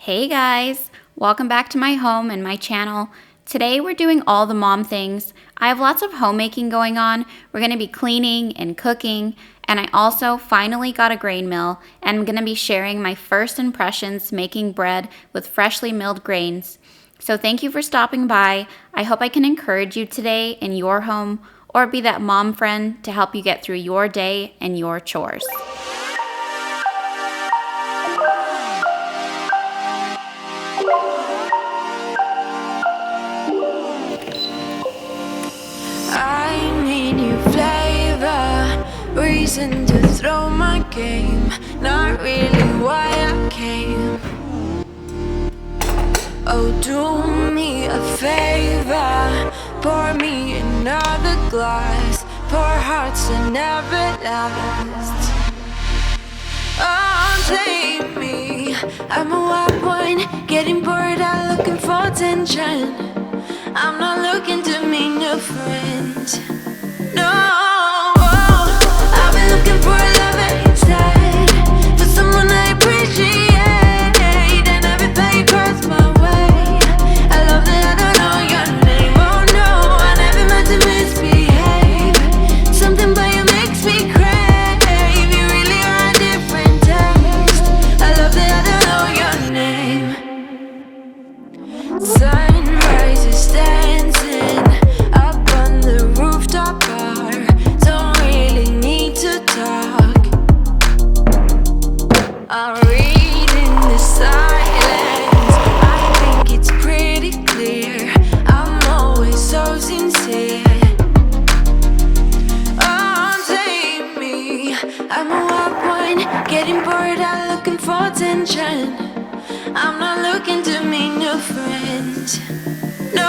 Hey guys, welcome back to my home and my channel. Today we're doing all the mom things. I have lots of homemaking going on. We're going to be cleaning and cooking, and I also finally got a grain mill and I'm going to be sharing my first impressions making bread with freshly milled grains. So thank you for stopping by. I hope I can encourage you today in your home or be that mom friend to help you get through your day and your chores. I need new flavor, reason to throw my game, not really why I came. Oh, do me a favor, pour me another glass, pour hearts that never last. Oh, take me, I'm a wild one, getting bored out looking for attention. I'm not looking to meet new friends. No, I've been looking for love instead, for someone I appreciate, and everything across my way. I love that I don't know your name. Oh no, I never meant to misbehave. Something about you makes me crave. You really are a different taste. I love that I don't know your name. Sunrise is dancing up on the rooftop bar. Don't really need to talk. I'm reading the silence. I think it's pretty clear. I'm always so sincere. Oh, take me. I'm a wild one, getting bored out looking for attention. I'm not looking to meet new friends. No,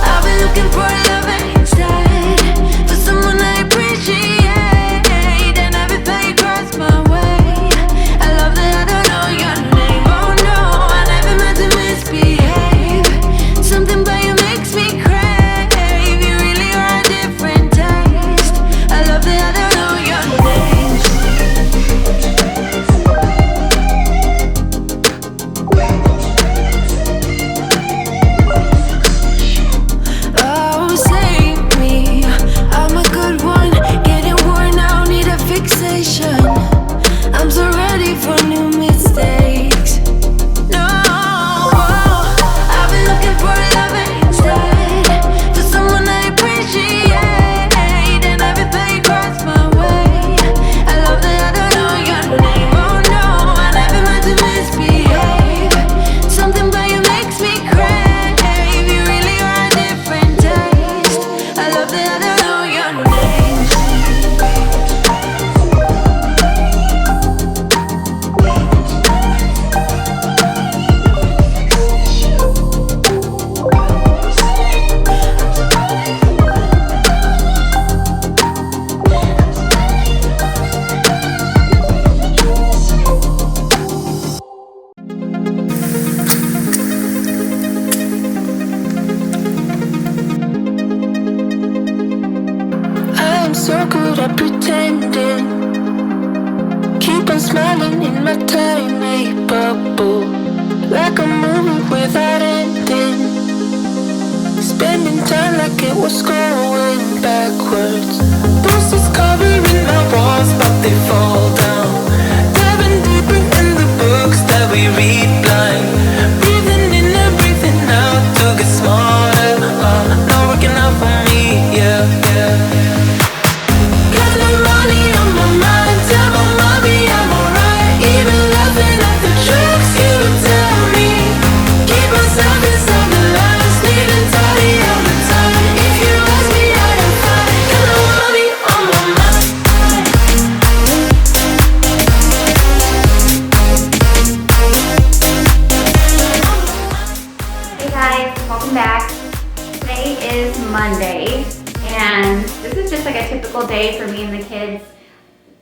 I've been looking for love instead, for someone I appreciate, and everything across my way. I love that I don't know your name. Oh no, I never meant to misbehave. Something about you makes me crave. You really are a different taste. I love that I don't know your name. Oh, save me. I'm a good one, getting worn out, need a fixation. I'm so ready for new mistakes. No, I've been looking for love instead, for someone I appreciate, and everything across my way. I love that I don't know your name. Oh no, I never meant to misbehave. Something about you makes me crave. You really are a different taste. I love that I don't know your name. I'm so good at pretending, keep on smiling in my tiny bubble, like a movie without ending, spending time like it was going backwards. Posters covering my walls, but they fall down, diving deeper in the books that we read blind, breathing in and breathing out to get smarter, not working out for me, yeah. Got no money on my mind, tell my mommy I'm alright, even laughing at the jokes you tell me. Keep myself inside the lines, neat and tidy all the time. If you ask me, I am fine. Got no money on my mind. Hey guys, welcome back. Today is Monday, and this is just like a typical day for me and the kids.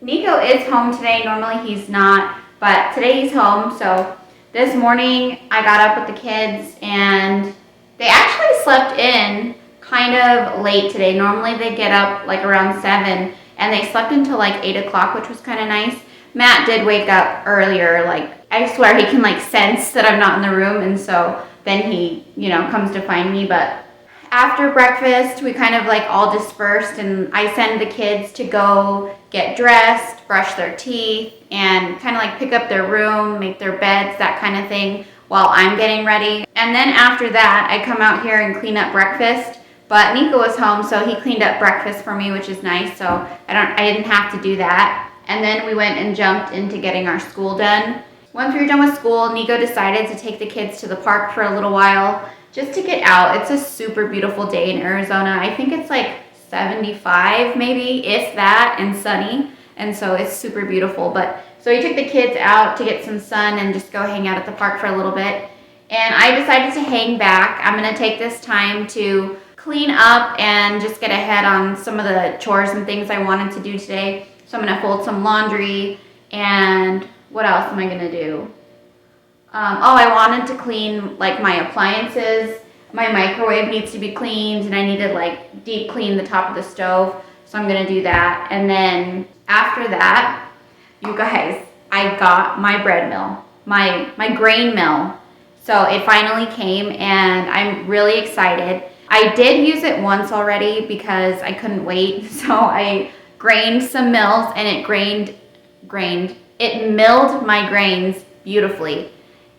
Nico is home today. Normally he's not, but today he's home. So this morning I got up with the kids and they actually slept in kind of late today. Normally they get up like around 7 and they slept until like 8 o'clock, which was kind of nice. Matt did wake up earlier, like I swear he can like sense that I'm not in the room, and so then he, comes to find me. But after breakfast, we kind of like all dispersed, and I send the kids to go get dressed, brush their teeth, and kind of like pick up their room, make their beds, that kind of thing, while I'm getting ready. And then after that, I come out here and clean up breakfast. But Nico was home, so he cleaned up breakfast for me, which is nice. So I didn't have to do that. And then we went and jumped into getting our school done. Once we were done with school, Nico decided to take the kids to the park for a little while just to get out. It's a super beautiful day in Arizona. I think it's like 75 maybe, if that, and sunny. And so it's super beautiful. But so he took the kids out to get some sun and just go hang out at the park for a little bit. And I decided to hang back. I'm going to take this time to clean up and just get ahead on some of the chores and things I wanted to do today. So I'm going to fold some laundry, and what else am I going to do? I wanted to clean like my appliances. My microwave needs to be cleaned, and I need to like deep clean the top of the stove. So I'm going to do that. And then after that, you guys, I got my bread mill, my grain mill. So it finally came, and I'm really excited. I did use it once already because I couldn't wait. So I grained some mills, and it milled my grains beautifully.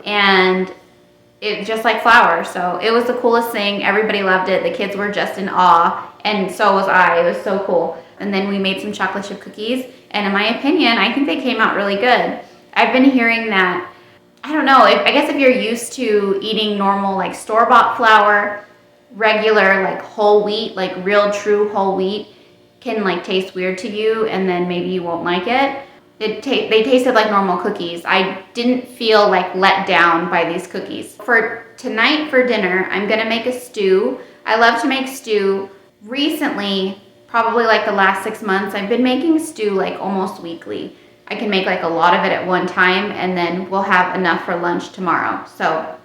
And it just like flour. So it was the coolest thing. Everybody loved it. The kids were just in awe, and so was I. It was so cool. And then we made some chocolate chip cookies, and in my opinion, I think they came out really good. I've been hearing that, I don't know, I guess if you're used to eating normal like store-bought flour, regular like whole wheat, like real true whole wheat can like taste weird to you, and then maybe you won't like it. They tasted like normal cookies. I didn't feel like let down by these cookies. For tonight for dinner, I'm gonna make a stew. I love to make stew. Recently, probably like the last 6 months, I've been making stew like almost weekly. I can make like a lot of it at one time, and then we'll have enough for lunch tomorrow. So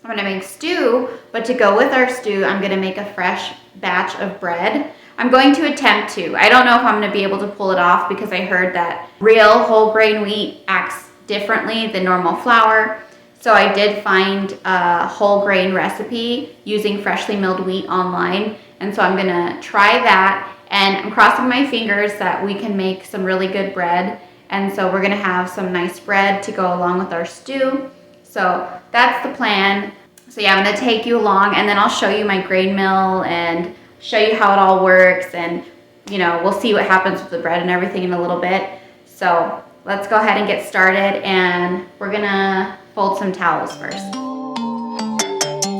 I'm gonna make stew, but to go with our stew, I'm gonna make a fresh batch of bread. I'm going to attempt to. I don't know if I'm gonna be able to pull it off because I heard that real whole grain wheat acts differently than normal flour. So I did find a whole grain recipe using freshly milled wheat online. And so I'm gonna try that, and I'm crossing my fingers that we can make some really good bread. And so we're gonna have some nice bread to go along with our stew. So that's the plan. So yeah, I'm gonna take you along, and then I'll show you my grain mill and show you how it all works, and we'll see what happens with the bread and everything in a little bit. So let's go ahead and get started, and we're gonna fold some towels first.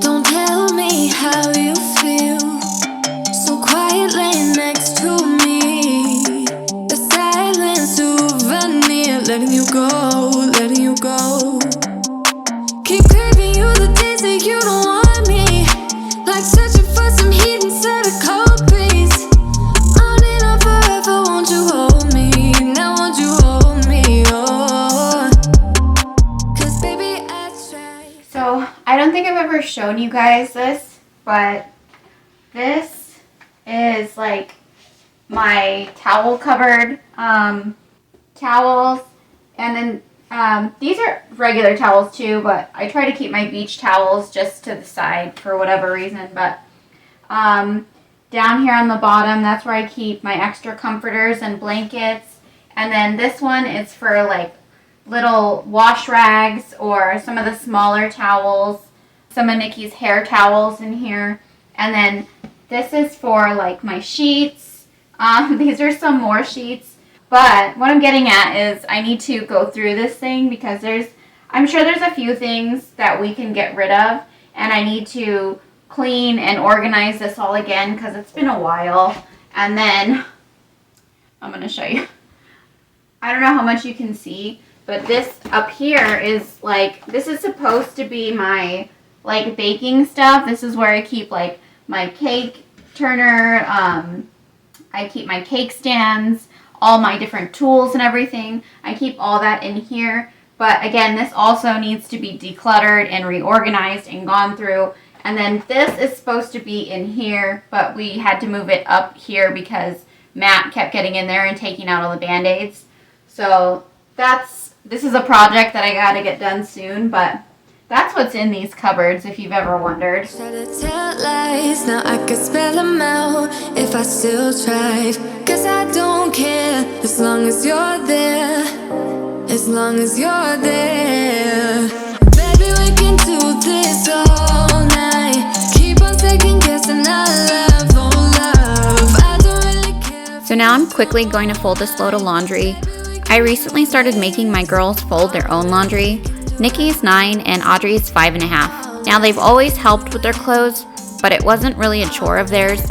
Don't tell me how you feel, so quiet laying next to me. The silence souvenir, letting you go. Keep craving you the days that you don't want me, like searching for some heat instead of cold breeze. On and on forever, won't you hold me? Now won't you hold me? Oh, 'cause baby I tried. So I don't think I've ever shown you guys this, but this is like my towel cupboard towels, and then these are regular towels too, but I try to keep my beach towels just to the side for whatever reason. But down here on the bottom, that's where I keep my extra comforters and blankets. And then this one is for like little wash rags or some of the smaller towels, some of Nikki's hair towels in here. And then this is for like my sheets. These are some more sheets. But what I'm getting at is I need to go through this thing because I'm sure there's a few things that we can get rid of, and I need to clean and organize this all again because it's been a while. And then I'm going to show you. I don't know how much you can see, but this up here is like, this is supposed to be my like baking stuff. This is where I keep like my cake turner. I keep my cake stands, all my different tools and everything. I keep all that in here. But again, this also needs to be decluttered and reorganized and gone through. And then this is supposed to be in here, but we had to move it up here because Matt kept getting in there and taking out all the Band-Aids. So that's This is a project that I gotta get done soon, but that's what's in these cupboards, if you've ever wondered. Try to tell lies, now I could spell them out if I still tried. Cause I don't care, as long as you're there. As long as you're there. Baby, we can do this all night. Keep on second guessing our love, oh love. I don't really care. So now I'm quickly going to fold this load of laundry. I recently started making my girls fold their own laundry. Nikki's 9 and Audrey's 5.5. Now they've always helped with their clothes, but it wasn't really a chore of theirs.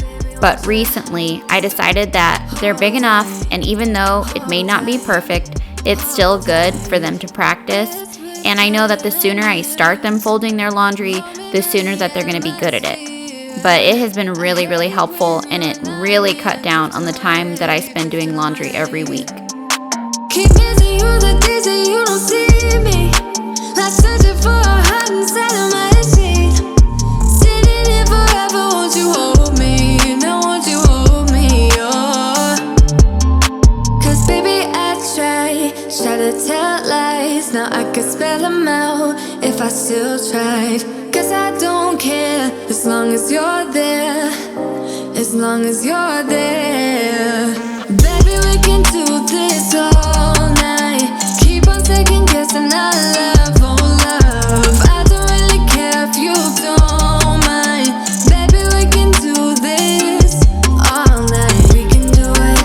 But recently I decided that they're big enough, and even though it may not be perfect, it's still good for them to practice. And I know that the sooner I start them folding their laundry, the sooner that they're going to be good at it. But it has been really, really helpful, and it really cut down on the time that I spend doing laundry every week. Keep missing you the days that you don't see me. Like searching for a heart inside of my sheet. Sitting here forever, won't you hold me? Now won't you hold me? Oh. Cause baby I try to tell lies. Now I could spell them out if I still tried. Cause I don't care, as long as you're there. As long as you're there. Baby, we can do this all night. Keep on second guessing our love, oh love. I don't really care if you don't mind. Baby, we can do this all night. We can do it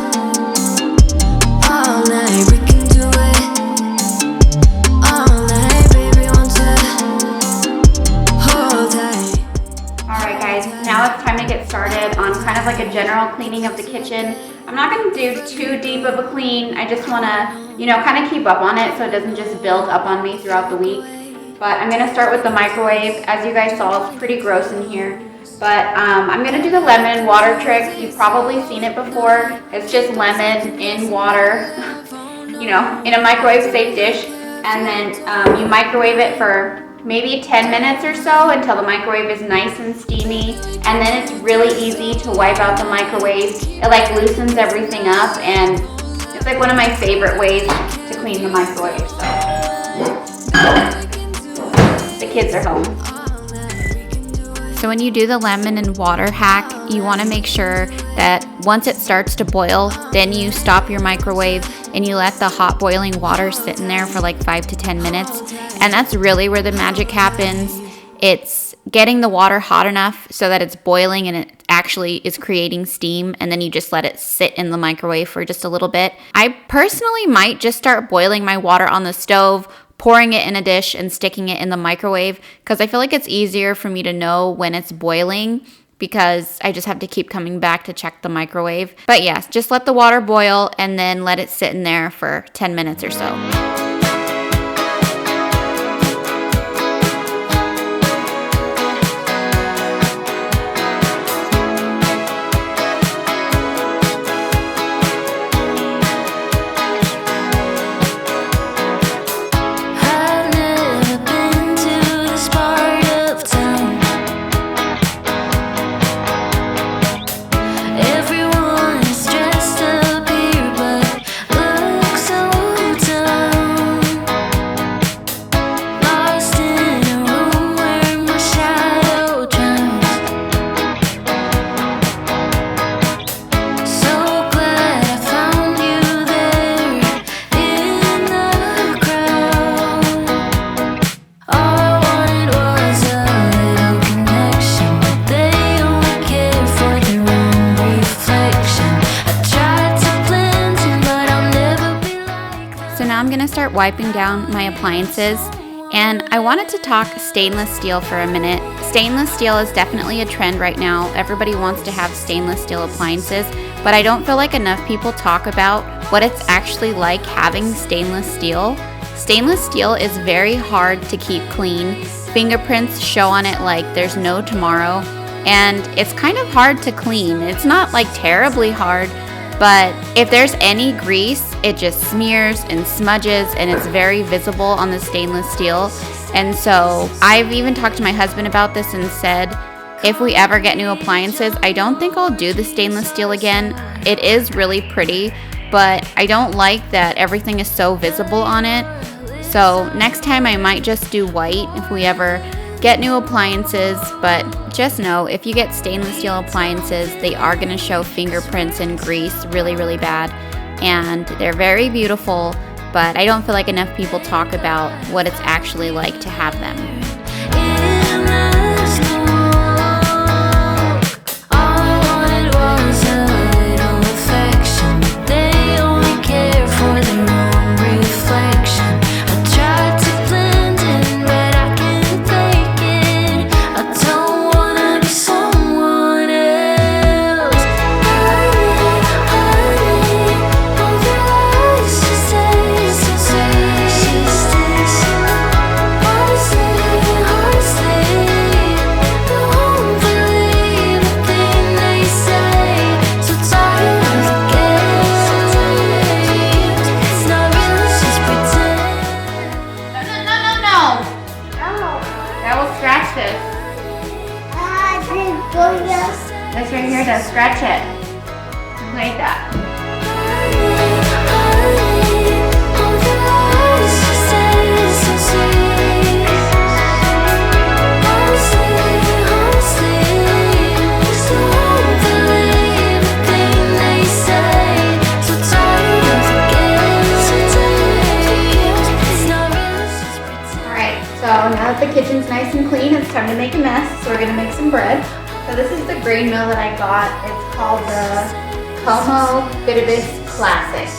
all night. We can do it all night. Baby, won't you hold tight? Alright guys, now it's time to get started on kind of like a general cleaning of the kitchen. I'm not going to do too deep of a clean. I just want to, kind of keep up on it so it doesn't just build up on me throughout the week. But I'm going to start with the microwave. As you guys saw, it's pretty gross in here. But I'm going to do the lemon water trick. You've probably seen it before. It's just lemon in water, in a microwave safe dish. And then you microwave it for maybe 10 minutes or so until the microwave is nice and steamy, and then it's really easy to wipe out the microwave. It like loosens everything up, and it's like one of my favorite ways to clean the microwave. So the kids are home. So when you do the lemon and water hack, you want to make sure that once it starts to boil, then you stop your microwave and you let the hot boiling water sit in there for like 5 to 10 minutes. And that's really where the magic happens. It's getting the water hot enough so that it's boiling and it actually is creating steam, and then you just let it sit in the microwave for just a little bit. I personally might just start boiling my water on the stove, pouring it in a dish and sticking it in the microwave, because I feel like it's easier for me to know when it's boiling, because I just have to keep coming back to check the microwave. But yes, just let the water boil and then let it sit in there for 10 minutes or so. Start wiping down my appliances, and I wanted to talk stainless steel for a minute. Stainless steel is definitely a trend right now. Everybody wants to have stainless steel appliances, but I don't feel like enough people talk about what it's actually like having stainless steel. Stainless steel is very hard to keep clean. Fingerprints show on it like there's no tomorrow, and it's kind of hard to clean. It's not like terribly hard, but if there's any grease, it just smears and smudges, and it's very visible on the stainless steel. And so I've even talked to my husband about this and said, if we ever get new appliances, I don't think I'll do the stainless steel again. It is really pretty, but I don't like that everything is so visible on it. So next time I might just do white if we ever get new appliances, but just know if you get stainless steel appliances, they are going to show fingerprints and grease really, really bad. And they're very beautiful, but I don't feel like enough people talk about what it's actually like to have them. This right here does scratch it. Like that. Alright, so now that the kitchen's nice and clean, it's time to make a mess. So we're gonna make some bread. So this is the grain mill that I got. It's called the HOMEMAKING Classic.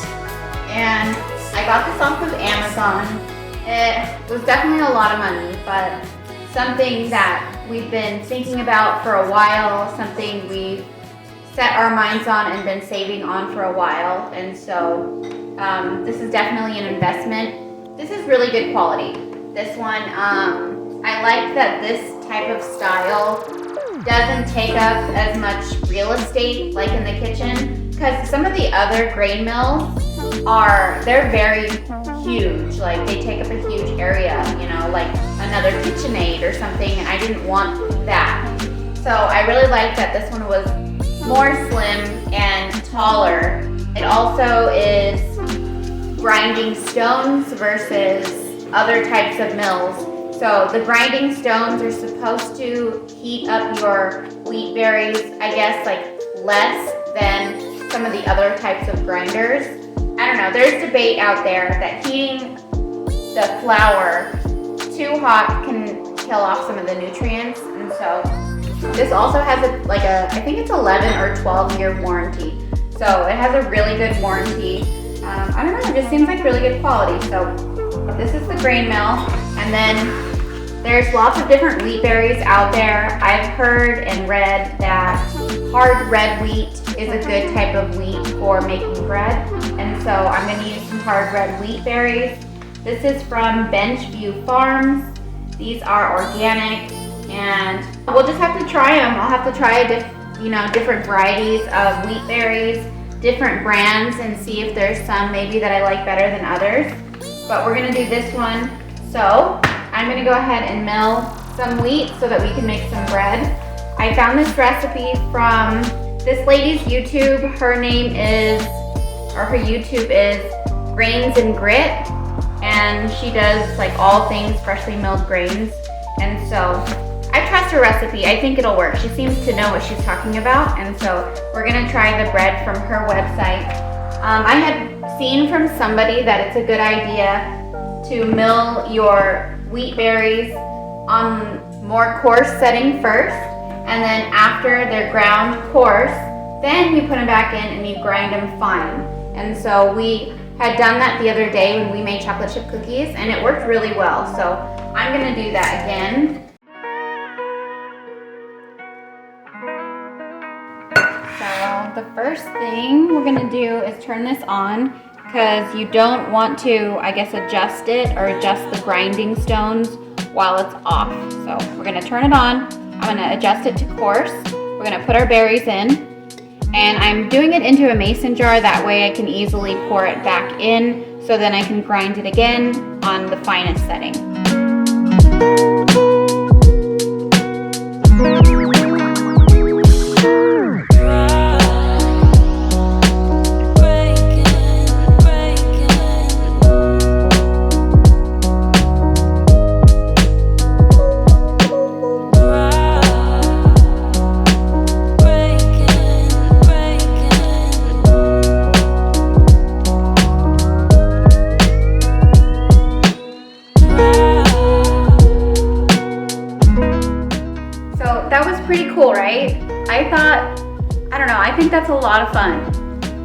And I got this off of Amazon. It was definitely a lot of money, but something that we've been thinking about for a while, something we've set our minds on and been saving on for a while. And so this is definitely an investment. This is really good quality. This one, I like that this type of style doesn't take up as much real estate like in the kitchen, because some of the other grain mills they're very huge, like they take up a huge area, you know, like another KitchenAid or something, and I didn't want that. So I really like that this one was more slim and taller. It also is grinding stones versus other types of mills. So the grinding stones are supposed to heat up your wheat berries, I guess, like less than some of the other types of grinders. I don't know, there's debate out there that heating the flour too hot can kill off some of the nutrients. And so this also has I think it's 11 or 12-year warranty. So it has a really good warranty. I don't know, it just seems like really good quality. So this is the grain mill, and then there's lots of different wheat berries out there. I've heard and read that hard red wheat is a good type of wheat for making bread. And so I'm going to use some hard red wheat berries. This is from Benchview Farms. These are organic, and we'll just have to try them. I'll have to try different varieties of wheat berries, different brands, and see if there's some maybe that I like better than others. But we're going to do this one. So I'm going to go ahead and mill some wheat so that we can make some bread. I found this recipe from this lady's YouTube. Her YouTube is Grains and Grit, and she does like all things freshly milled grains. And so I trust her recipe. I think it'll work. She seems to know what she's talking about, and so we're going to try the bread from her website. I had seen from somebody that it's a good idea to mill your wheat berries on more coarse setting first, and then after they're ground coarse, then you put them back in and you grind them fine. And so we had done that the other day when we made chocolate chip cookies, and it worked really well. So I'm going to do that again. So the first thing we're going to do is turn this on, because you don't want to, I guess, adjust it or adjust the grinding stones while it's off. So we're going to turn it on. I'm going to adjust it to coarse. We're going to put our berries in, and I'm doing it into a mason jar. That way I can easily pour it back in, so then I can grind it again on the finest setting. pretty cool, right? I don't know, I think that's a lot of fun.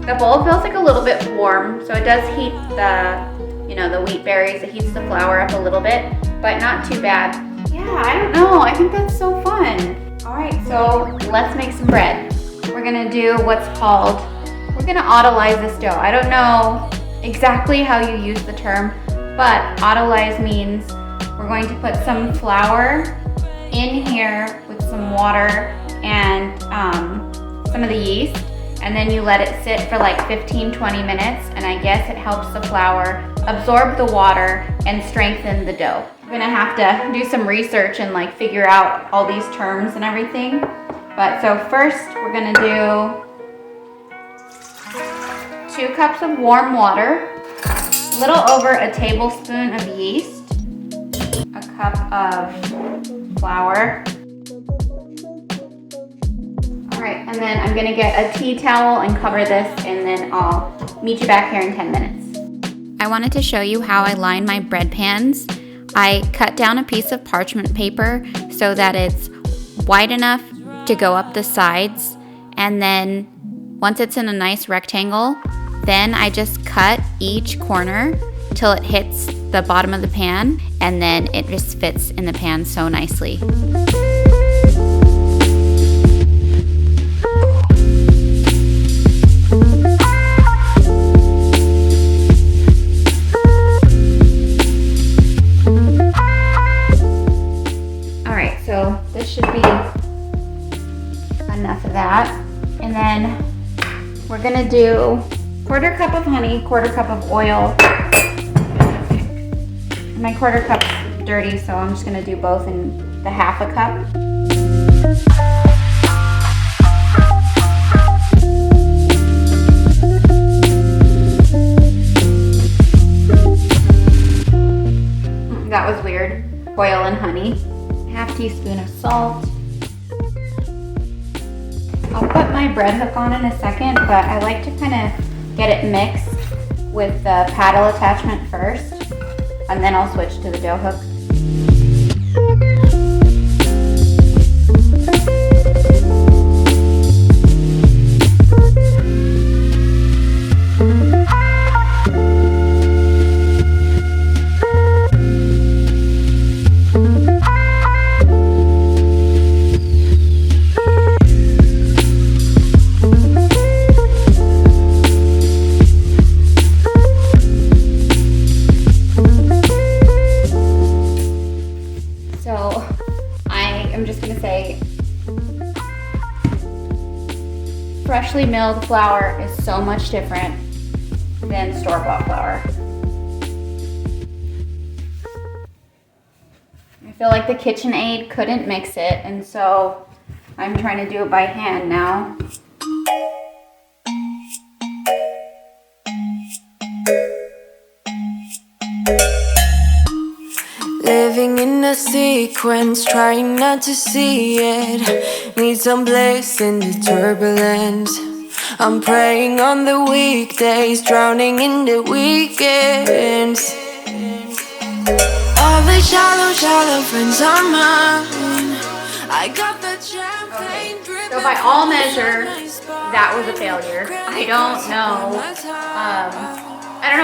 The bowl feels like a little bit warm, so it does heat the wheat berries. It heats the flour up a little bit, but not too bad. Yeah, I don't know, I think that's so fun. All right, so let's make some bread. We're gonna do we're gonna autolyze this dough. I don't know exactly how you use the term, but autolyze means we're going to put some flour in here with some water and some of the yeast, and then you let it sit for like 15-20 minutes, and I guess it helps the flour absorb the water and strengthen the dough. I'm gonna have to do some research and like figure out all these terms and everything. But so first we're gonna do 2 cups of warm water, a little over a tablespoon of yeast, a cup of flour. All right, and then I'm gonna get a tea towel and cover this, and then I'll meet you back here in 10 minutes. I wanted to show you how I line my bread pans. I cut down a piece of parchment paper so that it's wide enough to go up the sides, and then once it's in a nice rectangle, then I just cut each corner till it hits the bottom of the pan, and then it just fits in the pan so nicely. Alright, so this should be enough of that. And then we're gonna do 1/4 cup of honey, 1/4 cup of oil. My 1/4 cup's dirty, so I'm just gonna do both in the 1/2 cup. That was weird. Oil and honey. 1/2 teaspoon of salt. I'll put my bread hook on in a second, but I like to kind of get it mixed with the paddle attachment first, and then I'll switch to the dough hook. Freshly milled flour is so much different than store-bought flour. I feel like the KitchenAid couldn't mix it, and so I'm trying to do it by hand now. Living in a sequence, trying not to see it. Need some bliss in the turbulence. I'm praying on the weekdays, drowning in the weekends. All the shallow friends are mine. I got the champagne drip. So by all measure, that was a failure. I don't know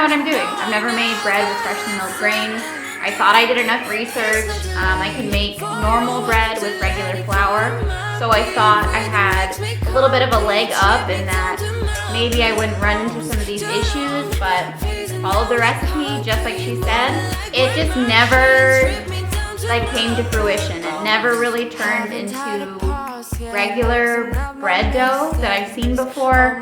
what I'm doing. I've never made bread with freshly milled grain. I thought I did enough research. I could make normal bread with regular flour. So I thought I had a little bit of a leg up in that maybe I wouldn't run into some of these issues, but followed the recipe just like she said. It just never came to fruition. It never really turned into regular bread dough that I've seen before.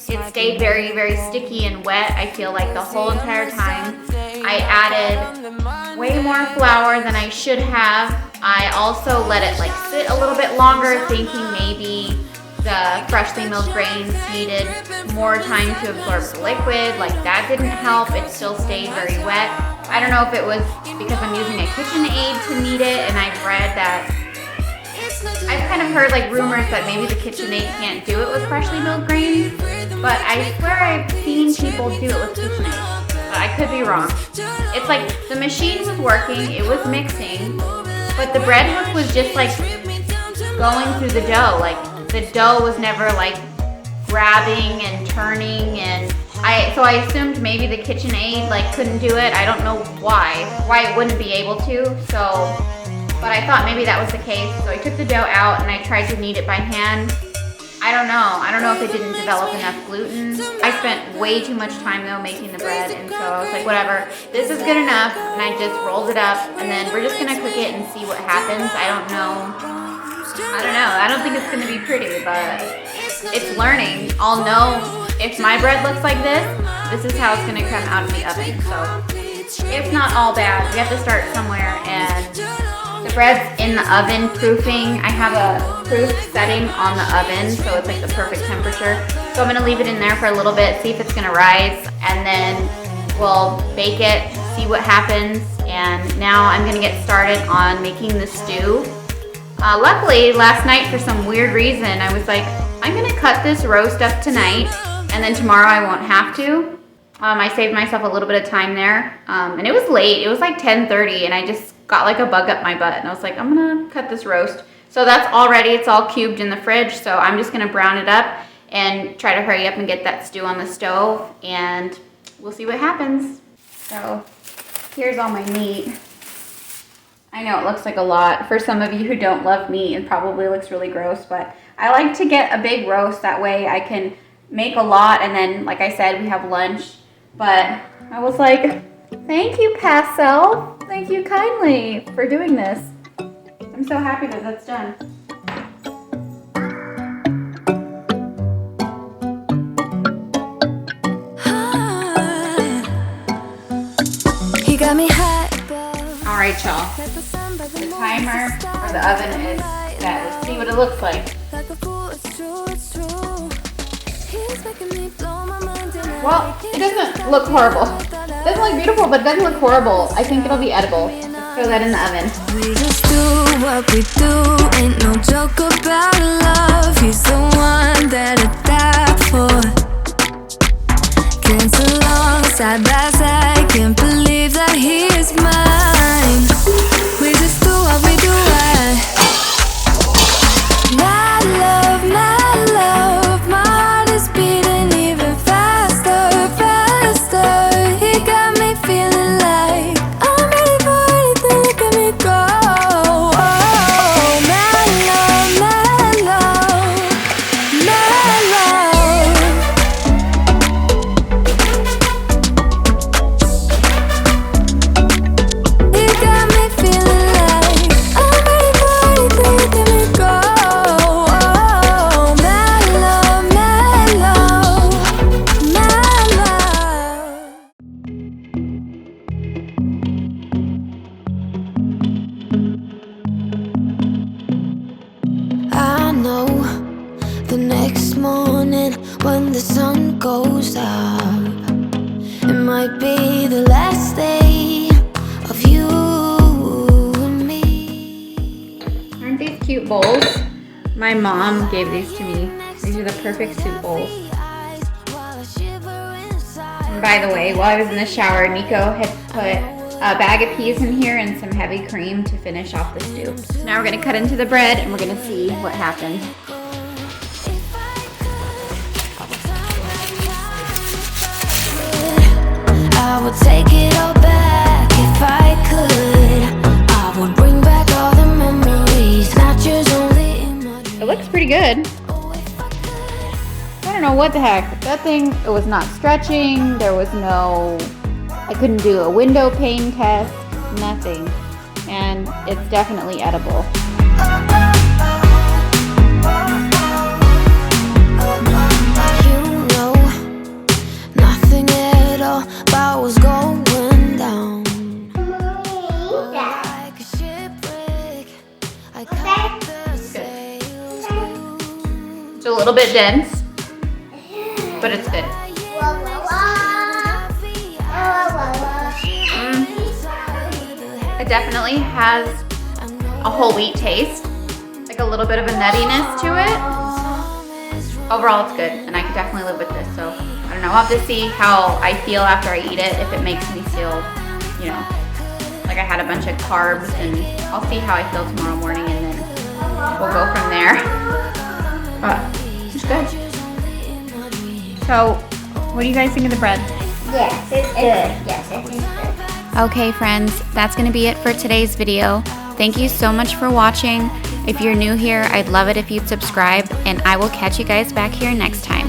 It stayed very, very sticky and wet, I feel like, the whole entire time. I added way more flour than I should have. I also let it sit a little bit longer, thinking maybe the freshly milled grains needed more time to absorb the liquid. That didn't help. It still stayed very wet. I don't know if it was because I'm using a KitchenAid to knead it, and I've read that I've kind of heard rumors that maybe the KitchenAid can't do it with freshly milled grains, but I swear I've seen people do it with KitchenAid. But I could be wrong. It's the machine was working, it was mixing, but the bread hook was just going through the dough. Like the dough was never like grabbing and turning, and so I assumed maybe the KitchenAid like couldn't do it. I don't know why it wouldn't be able to. So, but I thought maybe that was the case. So I took the dough out and I tried to knead it by hand. I don't know if it didn't develop enough gluten. I spent way too much time though making the bread, and so I was like, whatever, this is good enough. And I just rolled it up, and then we're just gonna cook it and see what happens. I don't know. I don't think it's gonna be pretty, but it's learning. I'll know if my bread looks like this is how it's gonna come out of the oven. So it's not all bad. We have to start somewhere, and the bread's in the oven proofing. I have a proof setting on the oven, so it's like the perfect temperature. So I'm gonna leave it in there for a little bit, see if it's gonna rise, and then we'll bake it, see what happens. And now I'm gonna get started on making the stew. Luckily, last night for some weird reason, I was like, I'm gonna cut this roast up tonight, and then tomorrow I won't have to. I saved myself a little bit of time there, and it was late. It was like 10:30, and I just got like a bug up my butt, and I was like, I'm gonna cut this roast. So that's all ready. It's all cubed in the fridge, so I'm just gonna brown it up and try to hurry up and get that stew on the stove, and we'll see what happens. So here's all my meat. I know it looks like a lot. For some of you who don't love meat, it probably looks really gross, but I like to get a big roast. That way I can make a lot, and then, like I said, we have lunch. But I was like, thank you, past self. Thank you kindly for doing this. I'm so happy that that's done. He got me hot. All right, y'all. The timer for the oven is set. Let's see what it looks like. Well, it doesn't look horrible. It doesn't look beautiful, but it doesn't look horrible. I think it'll be edible. Let's throw that in the oven. We just do what we do. Ain't no joke about love. He's the one that I die for. Can't so long side by side. Can't believe that he is mine. We just do what we do. My love, my heart is beating even faster, faster. He got me feeling like I'm ready for anything. Look at me go. Oh, my love, my love, my love. He got me feeling like I'm ready for anything. Look at me go. Oh, my love, my love, my love. I know the next morning when the sun goes up, it might be the last day of you and me. Aren't these cute bowls? My mom gave these to me. These are the perfect soup bowls. And by the way, while I was in the shower, Nico had put a bag of peas in here and some heavy cream to finish off the stew. So now we're gonna cut into the bread and we're gonna see what happens. I would take it all back if I could. I would bring back all the memories, not yours only in my dreams. It looks pretty good. I don't know what the heck. That thing, it was not stretching. There was no, I couldn't do a window pane test, nothing. And it's definitely edible. You know nothing at all about what's going down. Like a shipwreck, I caught the sails. It's a little bit dense, but it's good. It definitely has a whole wheat taste, like a little bit of a nuttiness to it. Overall, it's good, and I could definitely live with this. So I don't know. I'll have to see how I feel after I eat it. If it makes me feel, you know, like I had a bunch of carbs, and I'll see how I feel tomorrow morning, and then we'll go from there. It's good. So, what do you guys think of the bread? Yes, it's good. Yes, it is good. Okay, friends, that's going to be it for today's video. Thank you so much for watching. If you're new here, I'd love it if you'd subscribe, and I will catch you guys back here next time.